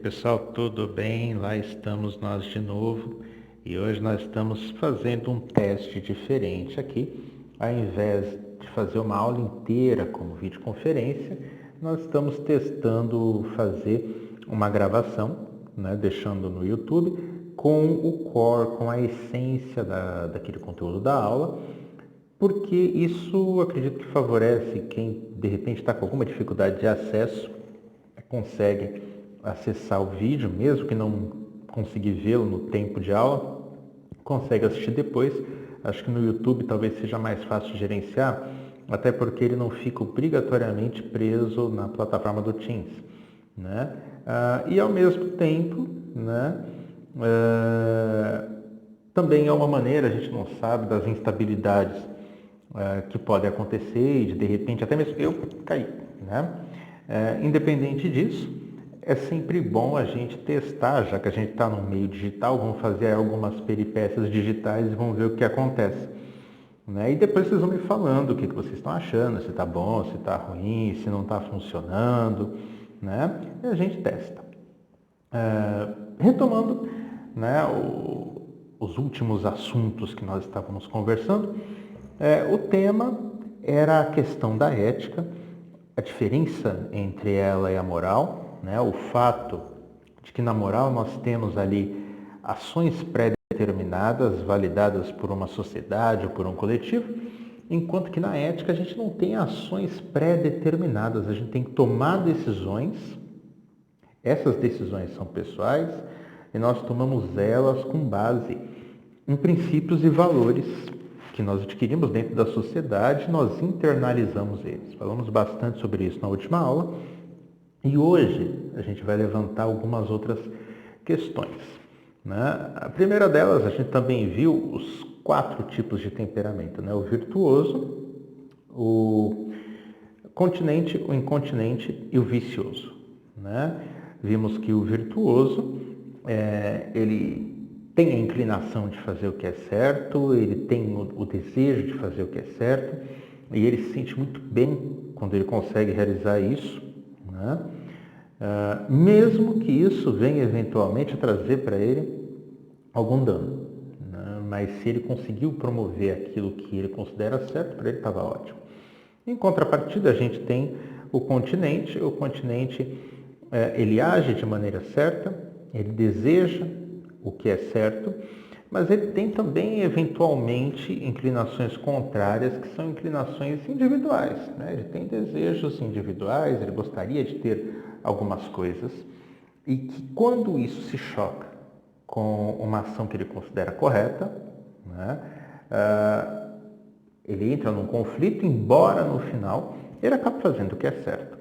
Pessoal, tudo bem? Lá estamos nós de novo e hoje nós estamos fazendo um teste diferente aqui. Ao invés de fazer uma aula inteira como videoconferência, nós estamos testando fazer uma gravação, né, deixando no YouTube com o core, com a essência daquele conteúdo da aula, porque isso acredito que favorece quem de repente está com alguma dificuldade de acesso, consegue acessar o vídeo, mesmo que não conseguir vê-lo no tempo de aula, consegue assistir depois. Acho que no YouTube talvez seja mais fácil de gerenciar, até porque ele não fica obrigatoriamente preso na plataforma do Teams, né? E ao mesmo tempo, né, também é uma maneira, a gente não sabe, das instabilidades que podem acontecer e de repente até mesmo eu cair, né? Independente disso, é sempre bom a gente testar, já que a gente está no meio digital, vamos fazer algumas peripécias digitais e vamos ver o que acontece, né? E depois vocês vão me falando o que vocês estão achando, se está bom, se está ruim, se não está funcionando, né? E a gente testa. Retomando, né, os últimos assuntos que nós estávamos conversando, o tema era a questão da ética, a diferença entre ela e a moral, né? O fato de que na moral nós temos ali ações pré-determinadas, validadas por uma sociedade ou por um coletivo, enquanto que na ética a gente não tem ações pré-determinadas, a gente tem que tomar decisões, essas decisões são pessoais e nós tomamos elas com base em princípios e valores que nós adquirimos dentro da sociedade, nós internalizamos eles. Falamos bastante sobre isso na última aula e hoje a gente vai levantar algumas outras questões, né? A primeira delas, a gente também viu os 4 tipos de temperamento, né? O virtuoso, o continente, o incontinente e o vicioso, né? Vimos que o virtuoso, ele tem a inclinação de fazer o que é certo, ele tem o desejo de fazer o que é certo e ele se sente muito bem quando ele consegue realizar isso, né? Mesmo que isso venha eventualmente a trazer para ele algum dano, né? Mas se ele conseguiu promover aquilo que ele considera certo, para ele estava ótimo. Em contrapartida, a gente tem o continente. O continente, ele age de maneira certa, ele deseja o que é certo, mas ele tem também, eventualmente, inclinações contrárias, que são inclinações individuais, né? Ele tem desejos individuais, ele gostaria de ter algumas coisas, e que quando isso se choca com uma ação que ele considera correta, né, ele entra num conflito, embora no final ele acabe fazendo o que é certo.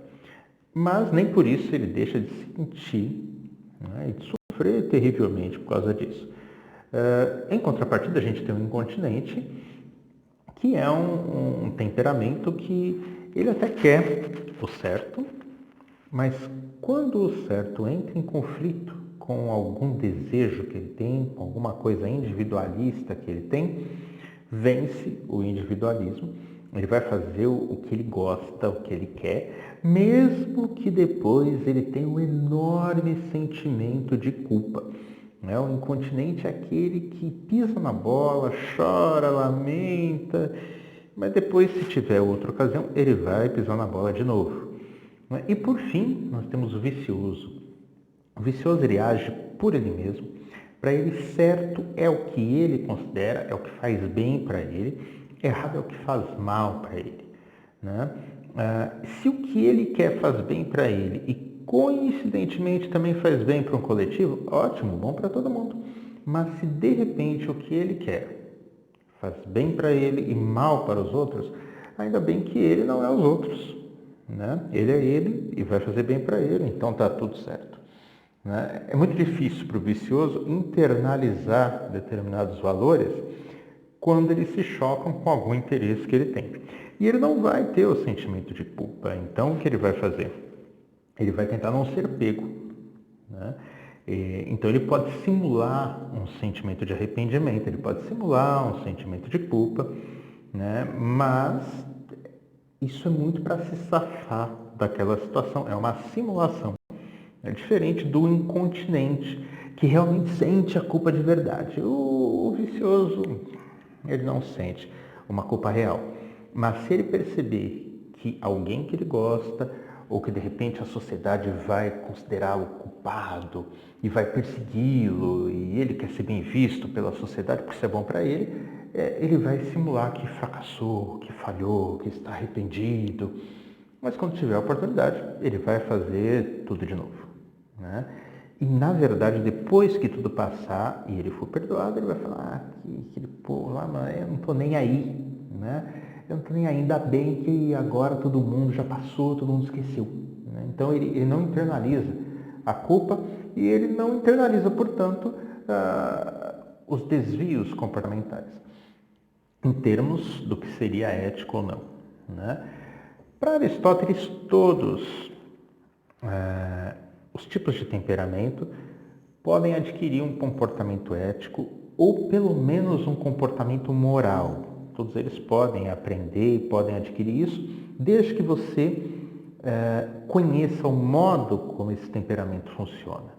Mas nem por isso ele deixa de sentir, né, e de sofrer terrivelmente por causa disso. Em contrapartida, a gente tem um incontinente, que é um temperamento que ele até quer o certo, mas quando o certo entra em conflito com algum desejo que ele tem, com alguma coisa individualista que ele tem, vence o individualismo. Ele vai fazer o que ele gosta, o que ele quer, mesmo que depois ele tenha um enorme sentimento de culpa. O incontinente é aquele que pisa na bola, chora, lamenta, mas depois, se tiver outra ocasião, ele vai pisar na bola de novo. E por fim, nós temos o vicioso. O vicioso, ele age por ele mesmo. Para ele, certo é o que ele considera, é o que faz bem para ele, errado é o que faz mal para ele, né? Se o que ele quer faz bem para ele e coincidentemente também faz bem para um coletivo, ótimo, bom para todo mundo. Mas se de repente o que ele quer faz bem para ele e mal para os outros, ainda bem que ele não é os outros, né? Ele é ele e vai fazer bem para ele, então tá tudo certo, né? É muito difícil para o vicioso internalizar determinados valores quando eles se chocam com algum interesse que ele tem. E ele não vai ter o sentimento de culpa. Então, o que ele vai fazer? Ele vai tentar não ser pego, né? Então, ele pode simular um sentimento de arrependimento, ele pode simular um sentimento de culpa, né? Mas isso é muito para se safar daquela situação. É uma simulação, É diferente do incontinente, que realmente sente a culpa de verdade. O vicioso, ele não sente uma culpa real. Mas se ele perceber que alguém que ele gosta, ou que de repente a sociedade vai considerá-lo culpado e vai persegui-lo, e ele quer ser bem visto pela sociedade porque isso é bom para ele, ele vai simular que fracassou, que falhou, que está arrependido. Mas quando tiver a oportunidade, ele vai fazer tudo de novo, né? E na verdade, depois que tudo passar e ele for perdoado, ele vai falar: aquele povo lá, mas eu não estou nem aí, né? Eu não estou nem aí, ainda bem que agora todo mundo já passou, todo mundo esqueceu, né? Então ele não internaliza a culpa e ele não internaliza, portanto, os desvios comportamentais, em termos do que seria ético ou não, né? Para Aristóteles, todos os tipos de temperamento podem adquirir um comportamento ético ou pelo menos um comportamento moral. Todos eles podem aprender e podem adquirir isso, desde que você conheça o modo como esse temperamento funciona,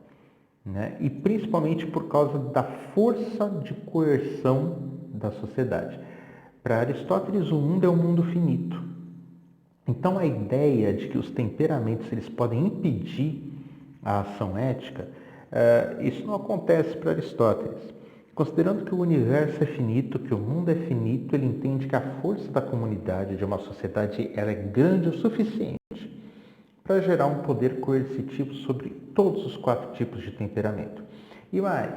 né? E principalmente por causa da força de coerção da sociedade. Para Aristóteles, o mundo é um mundo finito. Então, a ideia de que os temperamentos eles podem impedir a ação ética, isso não acontece para Aristóteles. Considerando que o universo é finito, que o mundo é finito, ele entende que a força da comunidade, de uma sociedade, ela é grande o suficiente para gerar um poder coercitivo sobre todos os 4 tipos de temperamento. E mais,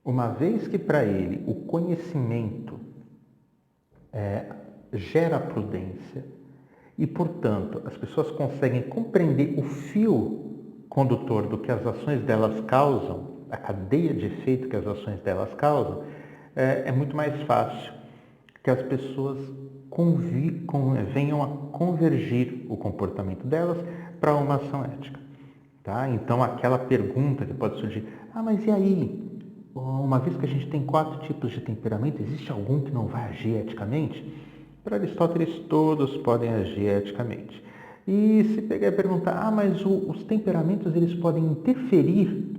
uma vez que para ele o conhecimento gera prudência, e, portanto, as pessoas conseguem compreender o fio condutor do que as ações delas causam, a cadeia de efeito que as ações delas causam, é muito mais fácil que as pessoas venham a convergir o comportamento delas para uma ação ética. Tá? Então, aquela pergunta que pode surgir: mas e aí? Uma vez que a gente tem 4 tipos de temperamento, existe algum que não vai agir eticamente? Para Aristóteles, todos podem agir eticamente. E se pegar e perguntar: mas os temperamentos eles podem interferir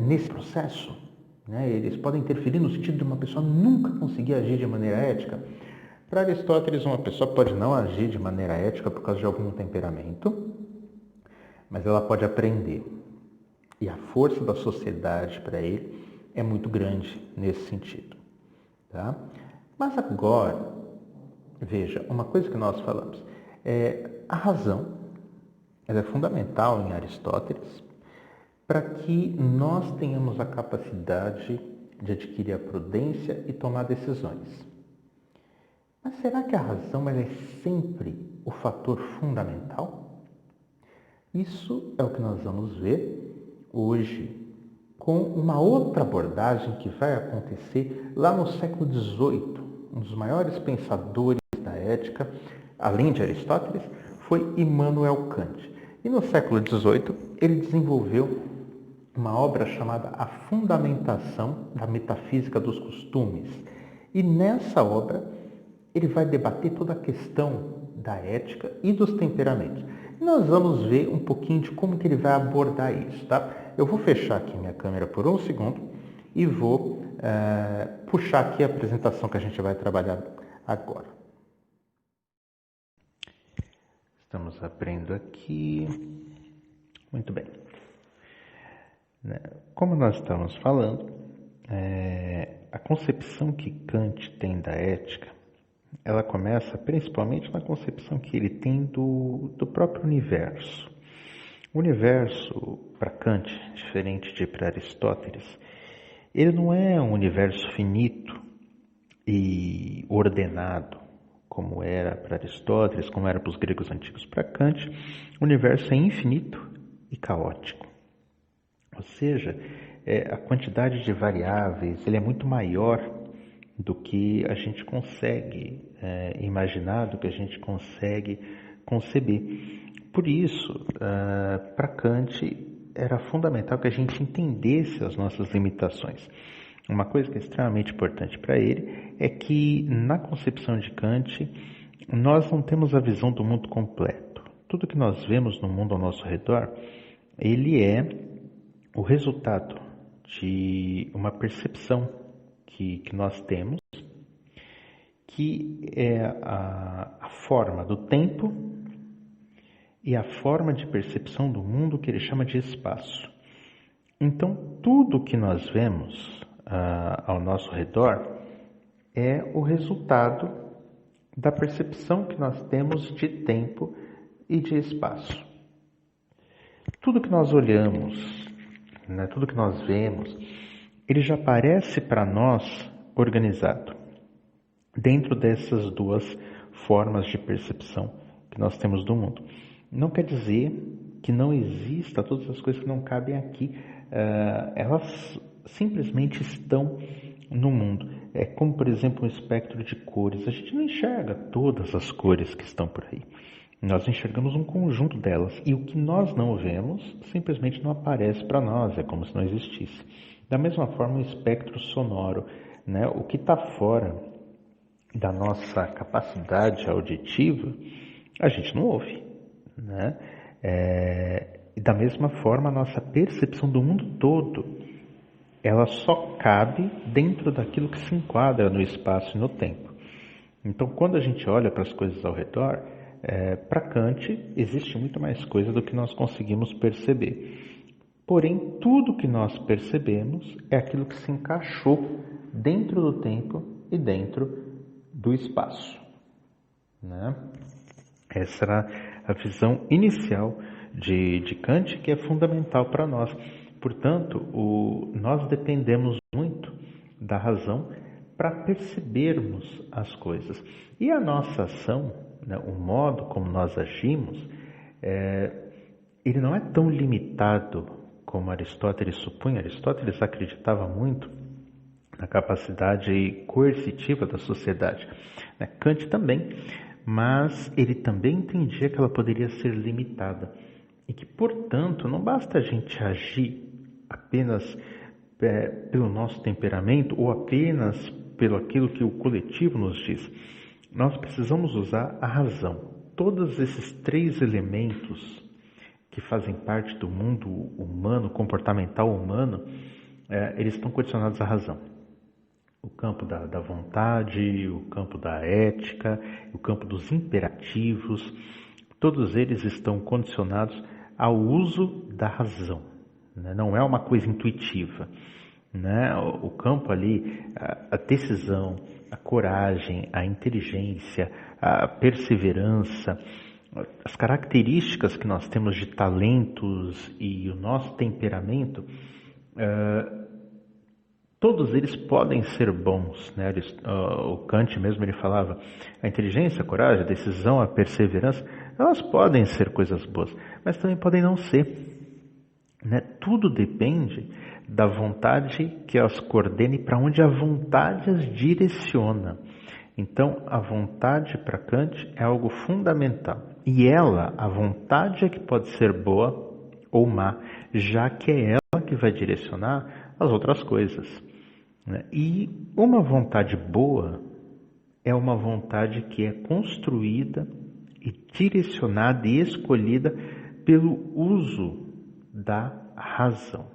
nesse processo? Né? Eles podem interferir no sentido de uma pessoa nunca conseguir agir de maneira ética? Para Aristóteles, uma pessoa pode não agir de maneira ética por causa de algum temperamento, mas ela pode aprender. E a força da sociedade para ele é muito grande nesse sentido. Tá? Mas agora, veja, uma coisa que nós falamos, a razão ela é fundamental em Aristóteles para que nós tenhamos a capacidade de adquirir a prudência e tomar decisões. Mas será que a razão ela é sempre o fator fundamental? Isso é o que nós vamos ver hoje com uma outra abordagem que vai acontecer lá no século XVIII. Um dos maiores pensadores da ética, além de Aristóteles, foi Immanuel Kant. E no século XVIII ele desenvolveu uma obra chamada A Fundamentação da Metafísica dos Costumes. E nessa obra ele vai debater toda a questão da ética e dos temperamentos. E nós vamos ver um pouquinho de como que ele vai abordar isso, tá? Eu vou fechar aqui minha câmera por um segundo e vou puxar aqui a apresentação que a gente vai trabalhar agora. Estamos abrindo aqui. Muito bem. Como nós estamos falando, a concepção que Kant tem da ética, ela começa principalmente na concepção que ele tem do próprio universo. O universo, para Kant, diferente de para Aristóteles, ele não é um universo finito e ordenado, como era para Aristóteles, como era para os gregos antigos. Para Kant, o universo é infinito e caótico. Ou seja, a quantidade de variáveis ele é muito maior do que a gente consegue imaginar, do que a gente consegue conceber. Por isso, para Kant, era fundamental que a gente entendesse as nossas limitações. Uma coisa que é extremamente importante para ele é que, na concepção de Kant, nós não temos a visão do mundo completo. Tudo que nós vemos no mundo ao nosso redor ele é o resultado de uma percepção que nós temos, que é a forma do tempo e a forma de percepção do mundo que ele chama de espaço. Então, tudo que nós vemos ao nosso redor é o resultado da percepção que nós temos de tempo e de espaço. Tudo que nós olhamos, né, tudo que nós vemos, ele já parece para nós organizado dentro dessas duas formas de percepção que nós temos do mundo. Não quer dizer que não exista todas as coisas que não cabem aqui. Elas simplesmente estão no mundo. É como, por exemplo, um espectro de cores. A gente não enxerga todas as cores que estão por aí. Nós enxergamos um conjunto delas. E o que nós não vemos simplesmente não aparece para nós. É como se não existisse. Da mesma forma, o espectro sonoro, né? O que está fora da nossa capacidade auditiva, a gente não ouve, né? E da mesma forma, a nossa percepção do mundo todo, ela só cabe dentro daquilo que se enquadra no espaço e no tempo. Então, quando a gente olha para as coisas ao redor, para Kant, existe muito mais coisa do que nós conseguimos perceber. Porém, tudo que nós percebemos é aquilo que se encaixou dentro do tempo e dentro do espaço, né? Essa era a visão inicial de Kant, que é fundamental para nós. Portanto, nós dependemos muito da razão para percebermos as coisas. E a nossa ação, né, o modo como nós agimos, ele não é tão limitado como Aristóteles supunha. Aristóteles acreditava muito na capacidade coercitiva da sociedade. Kant também, mas ele também entendia que ela poderia ser limitada e que, portanto, não basta a gente agir apenas pelo nosso temperamento ou apenas pelo aquilo que o coletivo nos diz. Nós precisamos usar a razão. Todos esses três elementos que fazem parte do mundo humano, comportamental humano, eles estão condicionados à razão. O campo da vontade, o campo da ética, o campo dos imperativos, todos eles estão condicionados ao uso da razão, né? Não é uma coisa intuitiva, né? O campo ali, a decisão, a coragem, a inteligência, a perseverança, as características que nós temos de talentos e o nosso temperamento, todos eles podem ser bons, né? O Kant mesmo ele falava, a inteligência, a coragem, a decisão, a perseverança, elas podem ser coisas boas, mas também podem não ser, né? Tudo depende da vontade que as coordene, para onde a vontade as direciona. Então, a vontade para Kant é algo fundamental. E a vontade é que pode ser boa ou má, já que é ela que vai direcionar as outras coisas. E uma vontade boa é uma vontade que é construída e direcionada e escolhida pelo uso da razão,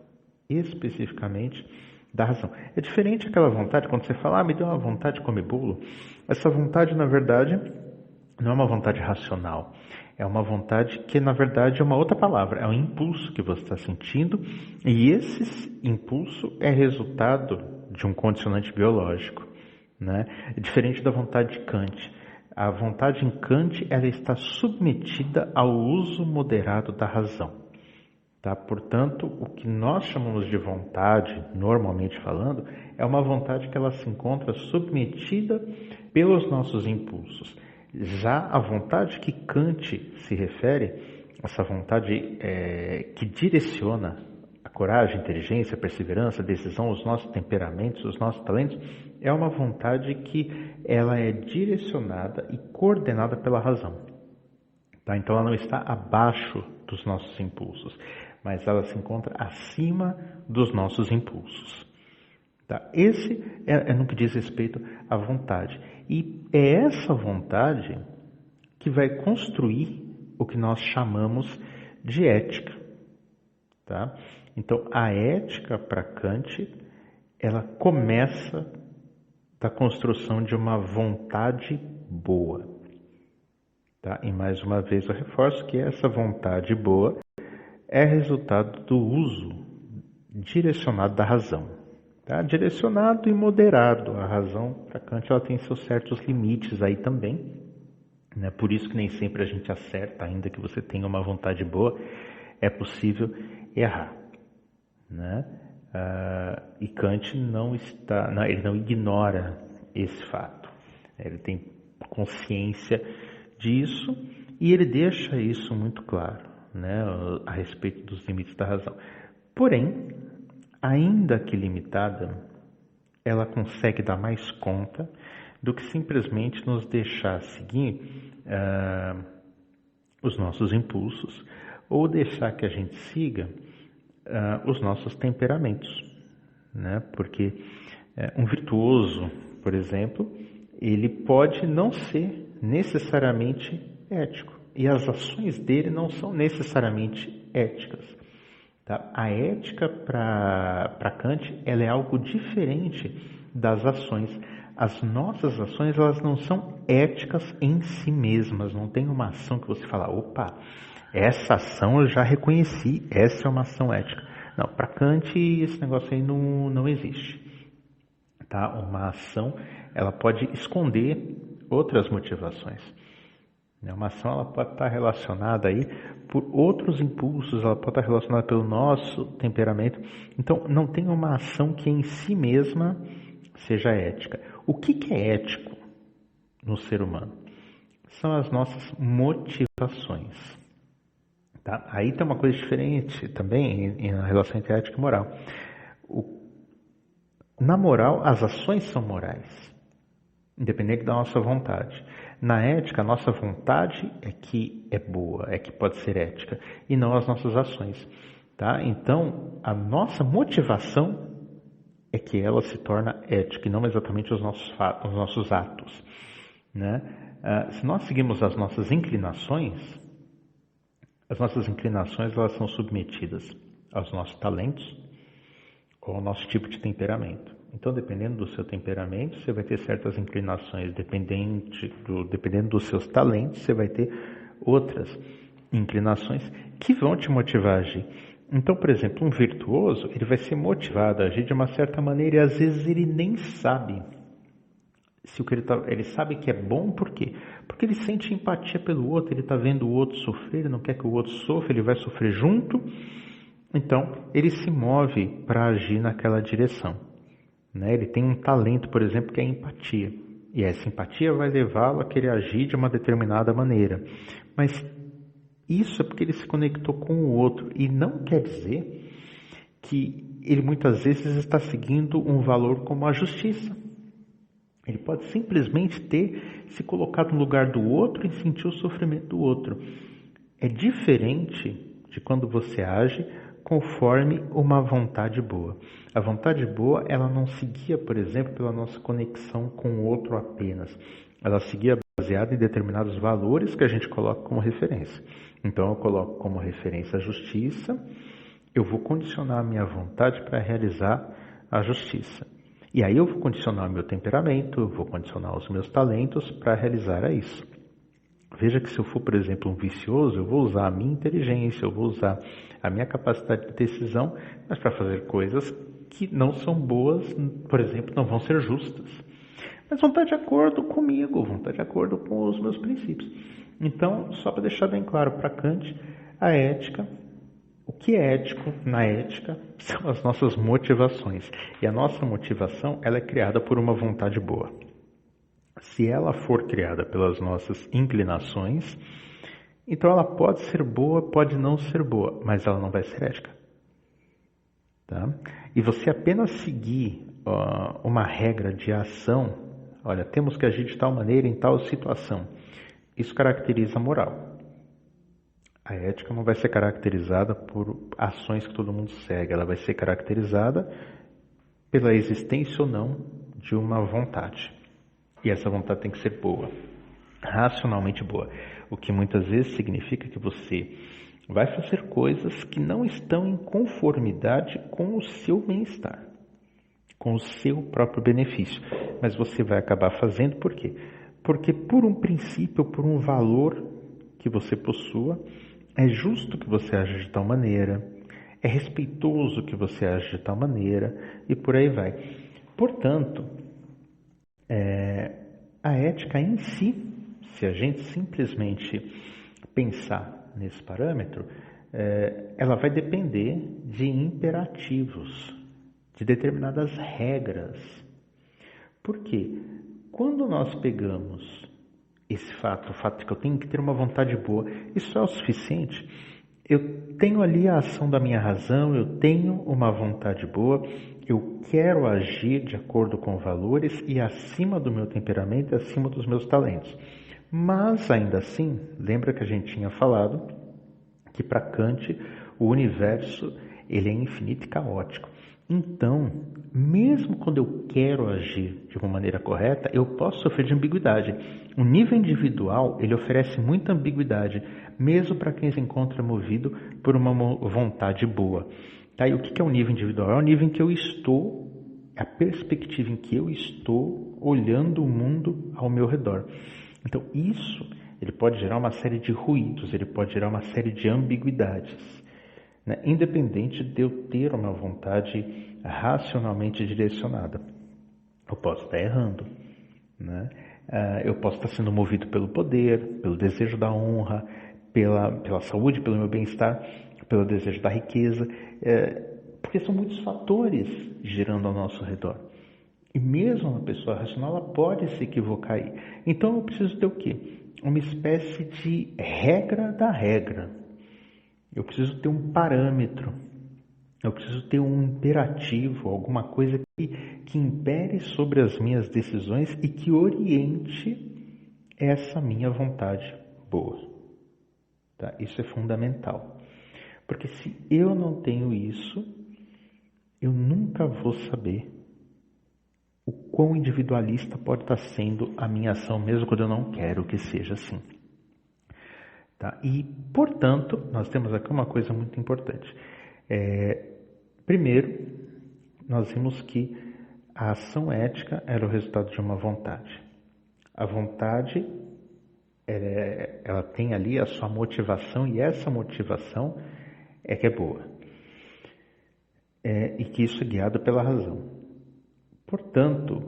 especificamente da razão. É diferente aquela vontade, quando você fala, me deu uma vontade de comer bolo. Essa vontade, na verdade, não é uma vontade racional. É uma vontade que, na verdade, é uma outra palavra. É um impulso que você está sentindo. E esse impulso é resultado de um condicionante biológico, né? É diferente da vontade de Kant. A vontade em Kant, ela está submetida ao uso moderado da razão. Tá? Portanto, o que nós chamamos de vontade, normalmente falando, é uma vontade que ela se encontra submetida pelos nossos impulsos. Já a vontade que Kant se refere, essa vontade que direciona a coragem, a inteligência, a perseverança, a decisão, os nossos temperamentos, os nossos talentos, é uma vontade que ela é direcionada e coordenada pela razão. Tá? Então ela não está abaixo dos nossos impulsos, mas ela se encontra acima dos nossos impulsos. Tá? Esse é no que diz respeito à vontade. E é essa vontade que vai construir o que nós chamamos de ética. tá? Então, a ética para Kant, ela começa da construção de uma vontade boa, tá? E mais uma vez eu reforço que essa vontade boa é resultado do uso direcionado da razão, tá? Direcionado e moderado. A razão, para Kant, ela tem seus certos limites aí também, né? Por isso que nem sempre a gente acerta, ainda que você tenha uma vontade boa, é possível errar, né? E Kant ele não ignora esse fato. Ele tem consciência disso e ele deixa isso muito claro, né, a respeito dos limites da razão. Porém, ainda que limitada, ela consegue dar mais conta do que simplesmente nos deixar seguir os nossos impulsos ou deixar que a gente siga os nossos temperamentos, né? Porque um virtuoso, por exemplo, ele pode não ser necessariamente ético e as ações dele não são necessariamente éticas, tá? A ética para Kant, ela é algo diferente das ações. As nossas ações, elas não são éticas em si mesmas. Não tem uma ação que você fala, opa, essa ação eu já reconheci, essa é uma ação ética. Não, para Kant esse negócio aí não existe, tá? Uma ação, ela pode esconder outras motivações. Uma ação, ela pode estar relacionada aí por outros impulsos, ela pode estar relacionada pelo nosso temperamento. Então, não tem uma ação que em si mesma seja ética. O que é ético no ser humano? São as nossas motivações. Tá? Aí tem uma coisa diferente também em relação entre ética e moral. Na moral, as ações são morais, independente da nossa vontade. Na ética, a nossa vontade é que é boa, é que pode ser ética, e não as nossas ações. Tá? Então, a nossa motivação é que ela se torna ética, e não exatamente os nossos atos. Né? Se nós seguimos as nossas inclinações elas são submetidas aos nossos talentos ou ao nosso tipo de temperamento. Então, dependendo do seu temperamento, você vai ter certas inclinações. Dependendo dos seus talentos, você vai ter outras inclinações que vão te motivar a agir. Então, por exemplo, um virtuoso, ele vai ser motivado a agir de uma certa maneira e às vezes ele nem sabe se o que ele sabe que é bom. Por quê? Porque ele sente empatia pelo outro, ele está vendo o outro sofrer, ele não quer que o outro sofra, ele vai sofrer junto. Então, ele se move para agir naquela direção. Né? Ele tem um talento, por exemplo, que é a empatia. E essa empatia vai levá-lo a querer agir de uma determinada maneira. Mas isso é porque ele se conectou com o outro. E não quer dizer que ele muitas vezes está seguindo um valor como a justiça. Ele pode simplesmente ter se colocado no lugar do outro e sentir o sofrimento do outro. É diferente de quando você age conforme uma vontade boa. A vontade boa, ela não seguia, por exemplo, pela nossa conexão com o outro apenas. Ela seguia baseada em determinados valores que a gente coloca como referência. Então, eu coloco como referência a justiça, eu vou condicionar a minha vontade para realizar a justiça. E aí eu vou condicionar o meu temperamento, eu vou condicionar os meus talentos para realizar isso. Veja que se eu for, por exemplo, um vicioso, eu vou usar a minha inteligência, eu vou usar a minha capacidade de decisão, mas para fazer coisas que não são boas, por exemplo, não vão ser justas. Mas vão estar de acordo comigo, vão estar de acordo com os meus princípios. Então, só para deixar bem claro para Kant, a ética, o que é ético na ética são as nossas motivações. E a nossa motivação, ela é criada por uma vontade boa. Se ela for criada pelas nossas inclinações, então ela pode ser boa, pode não ser boa, mas ela não vai ser ética. Tá? E você apenas seguir uma regra de ação, olha, temos que agir de tal maneira em tal situação, isso caracteriza a moral. A ética não vai ser caracterizada por ações que todo mundo segue, ela vai ser caracterizada pela existência ou não de uma vontade. E essa vontade tem que ser boa, racionalmente boa. O que muitas vezes significa que você vai fazer coisas que não estão em conformidade com o seu bem-estar, com o seu próprio benefício. Mas você vai acabar fazendo por quê? Porque por um princípio, por um valor que você possua, é justo que você aja de tal maneira, é respeitoso que você age de tal maneira e por aí vai. Portanto, a ética em si, se a gente simplesmente pensar nesse parâmetro, ela vai depender de imperativos, de determinadas regras. Por quê? Quando nós pegamos esse fato, o fato de que eu tenho que ter uma vontade boa, isso é o suficiente. Eu tenho ali a ação da minha razão, eu tenho uma vontade boa, eu quero agir de acordo com valores e acima do meu temperamento e acima dos meus talentos. Mas ainda assim, lembra que a gente tinha falado que para Kant o universo ele é infinito e caótico. Então, mesmo quando eu quero agir de uma maneira correta, eu posso sofrer de ambiguidade. O nível individual, ele oferece muita ambiguidade, mesmo para quem se encontra movido por uma vontade boa. Tá? E o que é o nível individual? É o nível em que eu estou, a perspectiva em que eu estou olhando o mundo ao meu redor. Então, isso ele pode gerar uma série de ruídos, ele pode gerar uma série de ambiguidades. Independente de eu ter uma vontade racionalmente direcionada. Eu posso estar errando, né? Eu posso estar sendo movido pelo poder, pelo desejo da honra, pela saúde, pelo meu bem-estar, pelo desejo da riqueza, porque são muitos fatores girando ao nosso redor. E mesmo uma pessoa racional, ela pode se equivocar aí. Então eu preciso ter o quê? Uma espécie de regra da regra. Eu preciso ter um parâmetro, eu preciso ter um imperativo, alguma coisa que impere sobre as minhas decisões e que oriente essa minha vontade boa. Tá? Isso é fundamental. Porque se eu não tenho isso, eu nunca vou saber o quão individualista pode estar sendo a minha ação, mesmo quando eu não quero que seja assim. Tá? E, portanto, nós temos aqui uma coisa muito importante. Primeiro, nós vimos que a ação ética era o resultado de uma vontade. A vontade, ela tem ali a sua motivação e essa motivação é que é boa. E que isso é guiado pela razão. Portanto,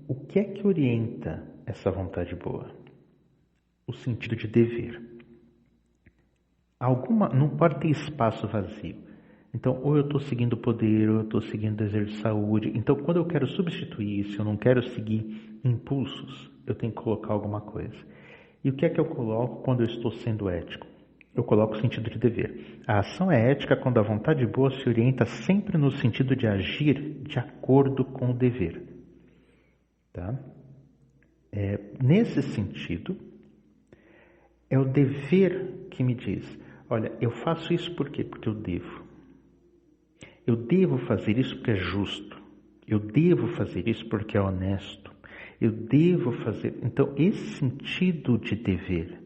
o que é que orienta essa vontade boa? O sentido de dever. Não pode ter espaço vazio. Então, ou eu estou seguindo o poder, ou eu estou seguindo o desejo de saúde. Então, quando eu quero substituir isso, eu não quero seguir impulsos, eu tenho que colocar alguma coisa. E o que é que eu coloco quando eu estou sendo ético? Eu coloco o sentido de dever. A ação é ética quando a vontade boa se orienta sempre no sentido de agir de acordo com o dever. Tá? Nesse sentido, é o dever que me diz, olha, eu faço isso por quê? Porque eu devo. Eu devo fazer isso porque é justo. Eu devo fazer isso porque é honesto. Eu devo fazer... Então, esse sentido de dever,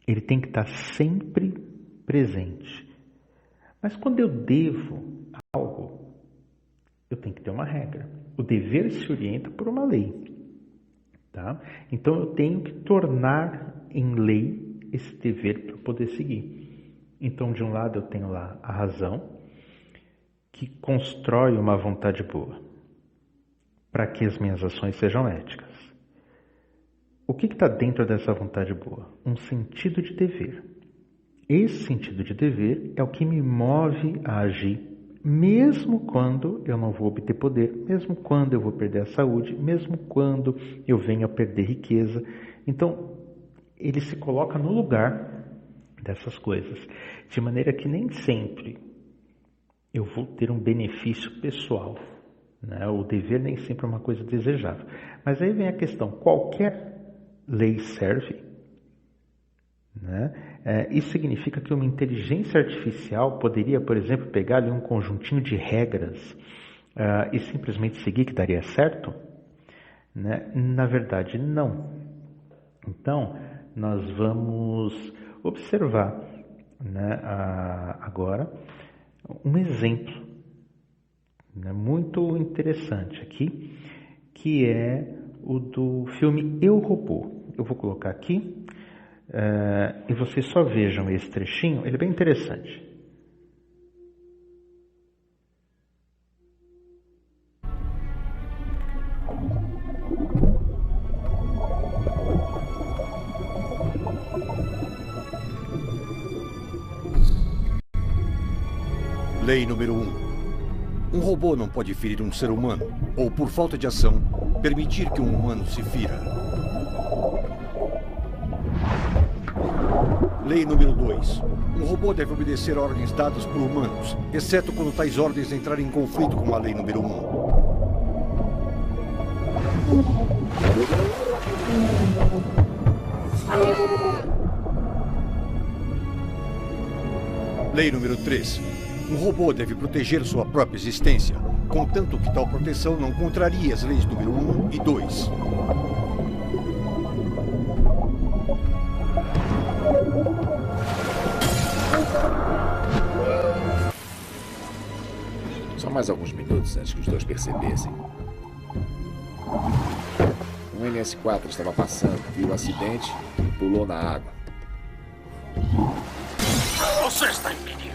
ele tem que estar sempre presente. Mas quando eu devo algo, eu tenho que ter uma regra. O dever se orienta por uma lei. Tá? Então, eu tenho que tornar em lei esse dever para poder seguir. Então, de um lado, eu tenho lá a razão, que constrói uma vontade boa, para que as minhas ações sejam éticas. O que está dentro dessa vontade boa? Um sentido de dever. Esse sentido de dever é o que me move a agir, mesmo quando eu não vou obter poder, mesmo quando eu vou perder a saúde, mesmo quando eu venho a perder riqueza. Então, ele se coloca no lugar dessas coisas, de maneira que nem sempre eu vou ter um benefício pessoal. Né? O dever nem sempre é uma coisa desejável. Mas aí vem a questão, qualquer lei serve? Né? Isso significa que uma inteligência artificial poderia, por exemplo, pegar ali um conjuntinho de regras e simplesmente seguir que daria certo? Né? Na verdade, não. Então, nós vamos observar né, agora um exemplo, né, muito interessante aqui, que é o do filme Eu, Robô. Eu vou colocar aqui e vocês só vejam esse trechinho, ele é bem interessante. Lei número 1. Um robô não pode ferir um ser humano, ou por falta de ação, permitir que um humano se fira. Lei número 2. Um robô deve obedecer a ordens dadas por humanos, exceto quando tais ordens entrarem em conflito com a lei número 1. Lei número 3. Um robô deve proteger sua própria existência, contanto que tal proteção não contrarie as leis número 1 e 2. Só mais alguns minutos antes que os dois percebessem. Um NS-4 estava passando, viu o acidente e pulou na água. Você está em perigo.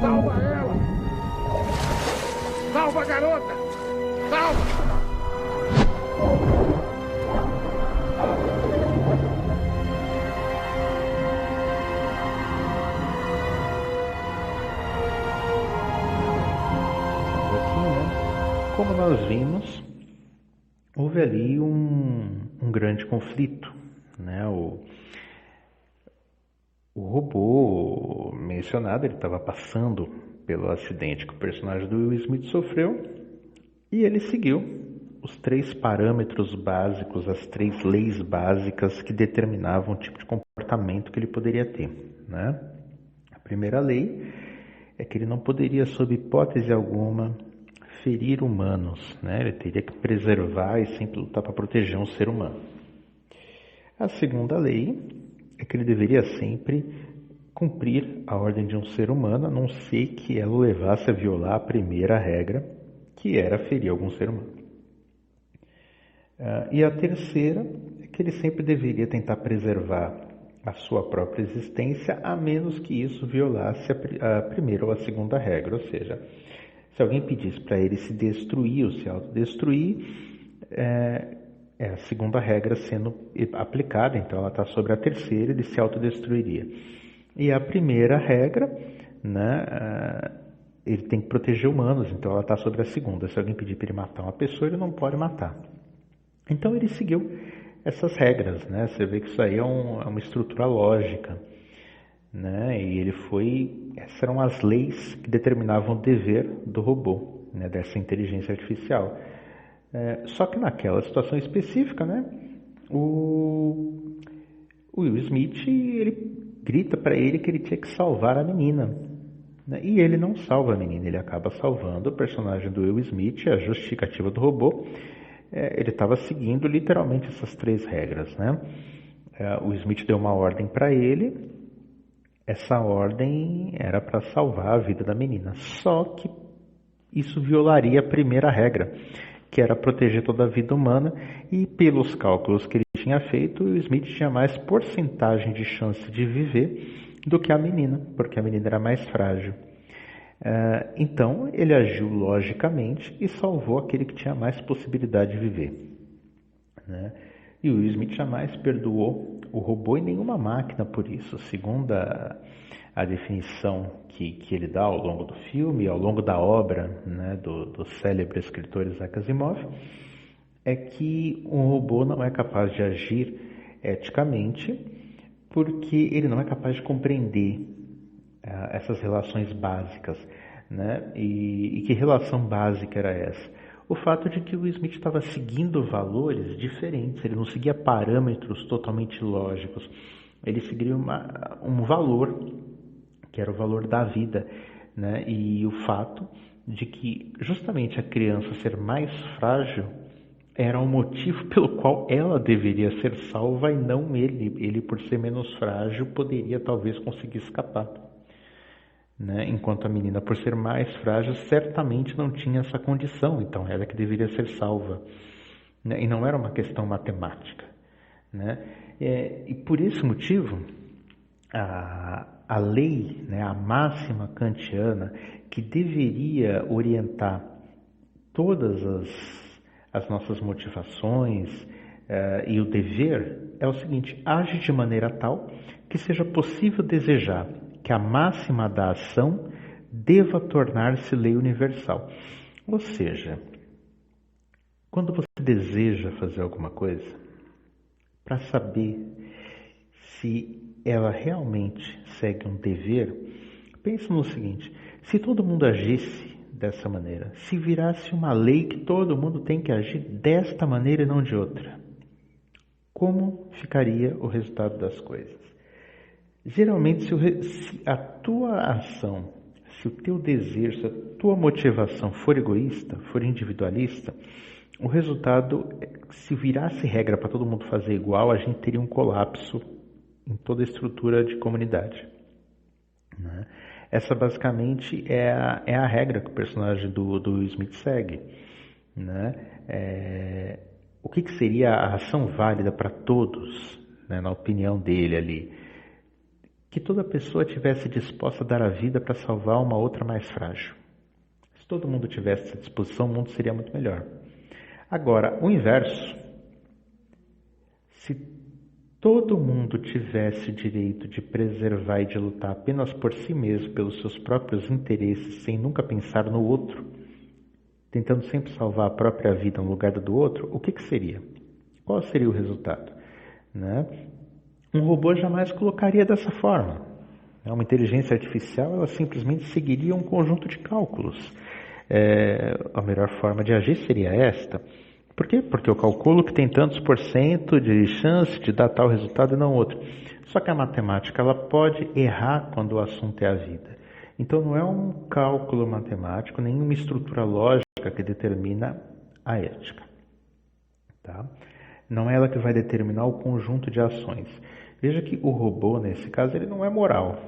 Salva ela! Salva a garota! Salva! Como nós vimos, houve ali um grande conflito, né? O robô mencionado, ele estava passando pelo acidente que o personagem do Will Smith sofreu e ele seguiu os 3 parâmetros básicos, as 3 leis básicas que determinavam o tipo de comportamento que ele poderia ter, né? A primeira lei é que ele não poderia, sob hipótese alguma, ferir humanos, né? Ele teria que preservar e sempre lutar para proteger um ser humano. A segunda lei é que ele deveria sempre cumprir a ordem de um ser humano, a não ser que ela o levasse a violar a primeira regra, que era ferir algum ser humano. E a terceira é que ele sempre deveria tentar preservar a sua própria existência, a menos que isso violasse a primeira ou a segunda regra, ou seja, se alguém pedisse para ele se destruir ou se autodestruir, é a segunda regra sendo aplicada, então ela está sobre a terceira, ele se autodestruiria. E a primeira regra, né, ele tem que proteger humanos, então ela está sobre a segunda. Se alguém pedir para ele matar uma pessoa, ele não pode matar. Então ele seguiu essas regras, né? Você vê que isso aí é uma estrutura lógica, né? E essas eram as leis que determinavam o dever do robô, né, dessa inteligência artificial. Só que naquela situação específica, né, o Will Smith, ele grita para ele que ele tinha que salvar a menina, né, e ele não salva a menina, ele acaba salvando o personagem do Will Smith, a justificativa do robô. Ele estava seguindo literalmente essas 3 regras, né? O Smith deu uma ordem para ele, essa ordem era para salvar a vida da menina, só que isso violaria a primeira regra, que era proteger toda a vida humana, e pelos cálculos que ele tinha feito, o Smith tinha mais porcentagem de chance de viver do que a menina, porque a menina era mais frágil. Então ele agiu logicamente e salvou aquele que tinha mais possibilidade de viver, né? E o Will Smith jamais perdoou o robô e nenhuma máquina por isso, segundo a definição que ele dá ao longo do filme e ao longo da obra, né, do célebre escritor Isaac Asimov, é que um robô não é capaz de agir eticamente porque ele não é capaz de compreender essas relações básicas, né? E que relação básica era essa? O fato de que o Smith estava seguindo valores diferentes, ele não seguia parâmetros totalmente lógicos, ele seguia um valor, que era o valor da vida, né? E o fato de que justamente a criança ser mais frágil era o motivo pelo qual ela deveria ser salva e não ele. Ele, por ser menos frágil, poderia talvez conseguir escapar, né? Enquanto a menina, por ser mais frágil, certamente não tinha essa condição, então ela que deveria ser salva, né? E não era uma questão matemática, né? E por esse motivo, a lei, né, a máxima kantiana, que deveria orientar todas as nossas motivações e o dever, é o seguinte: age de maneira tal que seja possível desejar que a máxima da ação deva tornar-se lei universal. Ou seja, quando você deseja fazer alguma coisa, para saber se ela realmente segue um dever, pense no seguinte: se todo mundo agisse dessa maneira, se virasse uma lei que todo mundo tem que agir desta maneira e não de outra, como ficaria o resultado das coisas? Geralmente, se a tua ação, se o teu desejo, se a tua motivação for egoísta, for individualista, o resultado, se virasse regra para todo mundo fazer igual, a gente teria um colapso em toda a estrutura de comunidade, né? Essa basicamente é a regra que o personagem do Smith segue, né? O que seria a ação válida para todos, né, na opinião dele ali? Que toda pessoa tivesse disposta a dar a vida para salvar uma outra mais frágil. Se todo mundo tivesse essa disposição, o mundo seria muito melhor. Agora, o inverso: se todo mundo tivesse o direito de preservar e de lutar apenas por si mesmo, pelos seus próprios interesses, sem nunca pensar no outro, tentando sempre salvar a própria vida no lugar do outro, o que seria? Qual seria o resultado, né? Um robô jamais colocaria dessa forma. Uma inteligência artificial, ela simplesmente seguiria um conjunto de cálculos. A melhor forma de agir seria esta. Por quê? Porque eu calculo que tem tantos por cento de chance de dar tal resultado e não outro. Só que a matemática, ela pode errar quando o assunto é a vida. Então não é um cálculo matemático, nem uma estrutura lógica que determina a ética, tá? Não é ela que vai determinar o conjunto de ações. Veja que o robô, nesse caso, ele não é moral,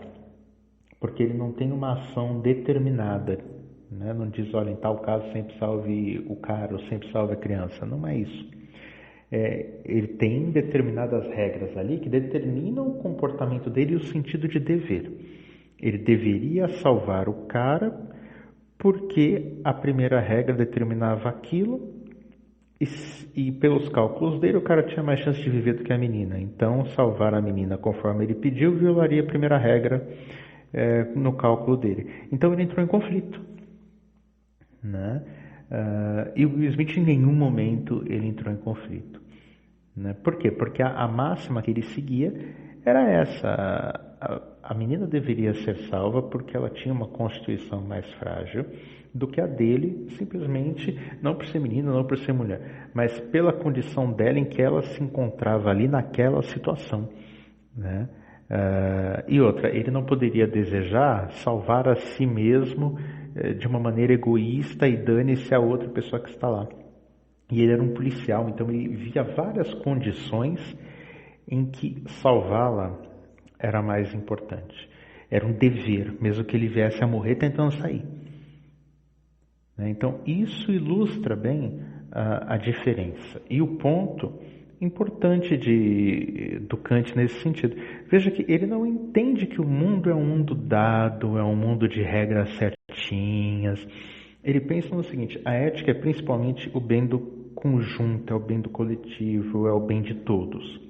porque ele não tem uma ação determinada, né? Não diz, olha, em tal caso sempre salve o cara ou sempre salve a criança. Não é isso. Ele tem determinadas regras ali que determinam o comportamento dele e o sentido de dever. Ele deveria salvar o cara porque a primeira regra determinava aquilo e pelos cálculos dele o cara tinha mais chance de viver do que a menina. Então, salvar a menina conforme ele pediu violaria a primeira regra no cálculo dele. Então, ele entrou em conflito, né? E o Will Smith em nenhum momento ele entrou em conflito, né? Por quê? Porque a máxima que ele seguia era essa: a menina deveria ser salva porque ela tinha uma constituição mais frágil do que a dele, simplesmente não por ser menina, não por ser mulher, mas pela condição dela em que ela se encontrava ali naquela situação, né? E outra, ele não poderia desejar salvar a si mesmo de uma maneira egoísta e dane-se a outra pessoa que está lá. E ele era um policial, então ele via várias condições em que salvá-la era mais importante. Era um dever, mesmo que ele viesse a morrer tentando sair. Então, isso ilustra bem a diferença. E o ponto importante do Kant nesse sentido. Veja que ele não entende que o mundo é um mundo dado, é um mundo de regras certinhas. Ele pensa no seguinte: a ética é principalmente o bem do conjunto, é o bem do coletivo, é o bem de todos.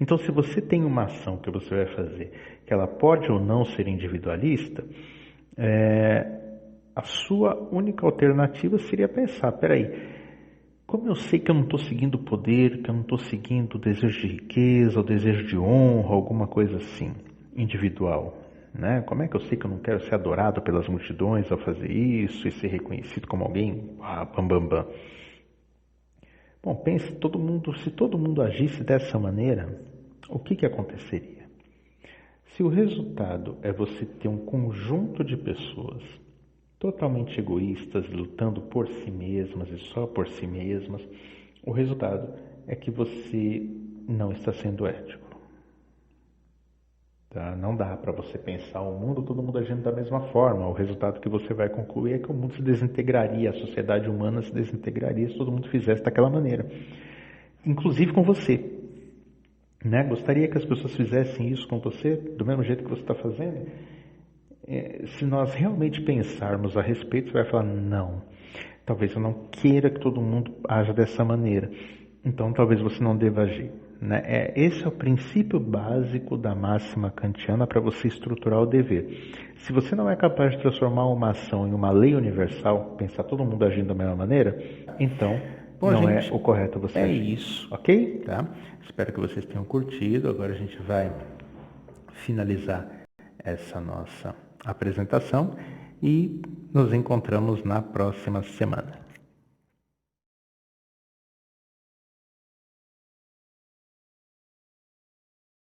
Então, se você tem uma ação que você vai fazer, que ela pode ou não ser individualista, a sua única alternativa seria pensar: peraí, como eu sei que eu não estou seguindo o poder, que eu não estou seguindo o desejo de riqueza, o desejo de honra, alguma coisa assim, individual, né? Como é que eu sei que eu não quero ser adorado pelas multidões ao fazer isso e ser reconhecido como alguém bam, bam, bam? Bom, pense, se todo mundo agisse dessa maneira, o que aconteceria? Se o resultado é você ter um conjunto de pessoas totalmente egoístas, lutando por si mesmas e só por si mesmas, o resultado é que você não está sendo ético. Tá? Não dá para você pensar o mundo, todo mundo agindo da mesma forma. O resultado que você vai concluir é que o mundo se desintegraria, a sociedade humana se desintegraria se todo mundo fizesse daquela maneira. Inclusive com você. Né? Gostaria que as pessoas fizessem isso com você, do mesmo jeito que você está fazendo? Se nós realmente pensarmos a respeito, você vai falar, não, talvez eu não queira que todo mundo haja dessa maneira. Então talvez você não deva agir. Né? Esse é o princípio básico da máxima kantiana para você estruturar o dever. Se você não é capaz de transformar uma ação em uma lei universal, pensar todo mundo agindo da mesma maneira, então não gente, é o correto você agir. Isso. Ok? Tá? Espero que vocês tenham curtido. Agora a gente vai finalizar essa nossa apresentação e nos encontramos na próxima semana.